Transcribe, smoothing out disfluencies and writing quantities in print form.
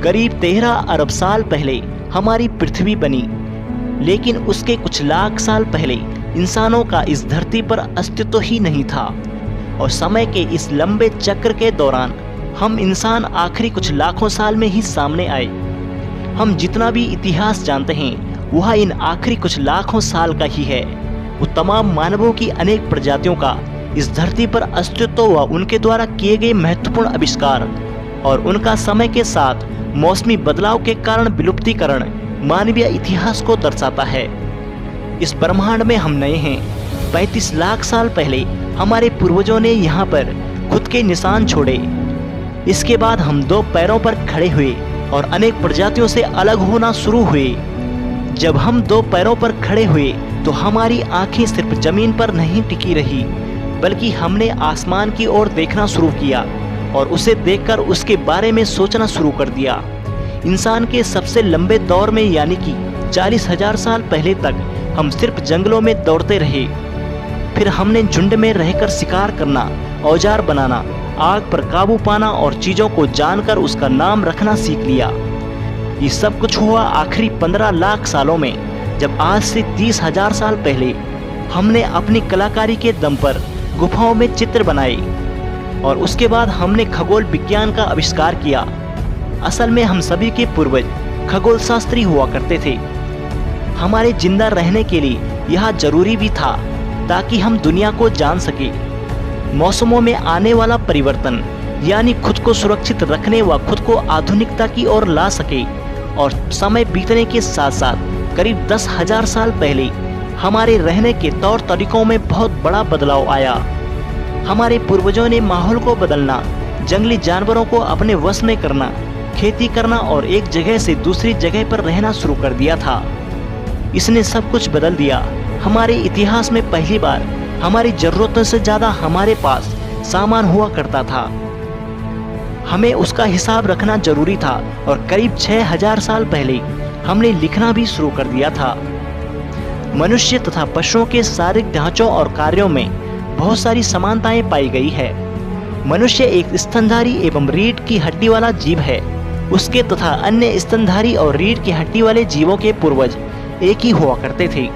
करीब 13 अरब साल पहले हमारी पृथ्वी बनी, लेकिन उसके कुछ लाख साल पहले इंसानों का इस धरती पर अस्तित्व ही नहीं था। और समय के इस लंबे चक्र के दौरान हम इंसान आखिरी कुछ लाखों साल में ही सामने आए। हम जितना भी इतिहास जानते हैं वह इन आखिरी कुछ लाखों साल का ही है। वो तमाम मानवों की अनेक प्रजातियों का इस धरती पर अस्तित्व व उनके द्वारा किए गए महत्वपूर्ण आविष्कार और उनका समय के साथ मौसमी बदलाव के कारण विलुप्तीकरण मानवीय इतिहास को दर्शाता है। इस ब्रह्मांड में हम नए हैं। 35 लाख साल पहले हमारे पूर्वजों ने यहाँ पर खुद के निशान छोड़े। इसके बाद हम 2 पैरों पर खड़े हुए और अनेक प्रजातियों से अलग होना शुरू हुए। जब हम 2 पैरों पर खड़े हुए तो हमारी आंखें सिर्फ जमीन पर नहीं टिकी रही, बल्कि हमने आसमान की ओर देखना शुरू किया और उसे देखकर उसके बारे में सोचना शुरू कर दिया। इंसान के सबसे लंबे दौर में यानी कि 40,000 साल पहले तक हम सिर्फ जंगलों में दौड़ते रहे। फिर हमने झुंड में रहकर शिकार करना, औजार बनाना, आग पर काबू पाना और चीजों को जानकर उसका नाम रखना सीख लिया। ये सब कुछ हुआ आखिरी 15 लाख सालों में, जब आज से 30,000 साल पहले हमने अपनी कलाकारी के दम पर गुफाओं में चित्र बनाए और उसके बाद हमने खगोल विज्ञान का आविष्कार किया। असल में हम सभी के पूर्वज खगोल शास्त्री हुआ करते थे। हमारे जिंदा रहने के लिए यह जरूरी भी था ताकि हम दुनिया को जान सके। मौसमों में आने वाला परिवर्तन यानी खुद को सुरक्षित रखने व खुद को आधुनिकता की ओर ला सके। और समय बीतने के साथ साथ करीब 10,000 साल पहले हमारे रहने के तौर तरीकों में बहुत बड़ा बदलाव आया। हमारे पूर्वजों ने माहौल को बदलना, जंगली जानवरों को अपने वश में करना, खेती करना और एक जगह से दूसरी जगह पर रहना शुरू कर दिया था। इसने सब कुछ बदल दिया। हमारे इतिहास में पहली बार हमारी जरूरतों से ज़्यादा हमारे पास सामान हुआ करता था। हमें उसका हिसाब रखना जरूरी था और करीब 6,000 साल पहले हमने लिखना भी शुरू कर दिया था। मनुष्य तथा पशुओं के शारीरिक ढांचों और कार्यों में बहुत सारी समानताएं पाई गई है। मनुष्य एक स्तनधारी एवं रीढ़ की हड्डी वाला जीव है। उसके तथा अन्य स्तनधारी और रीढ़ की हड्डी वाले जीवों के पूर्वज एक ही हुआ करते थे।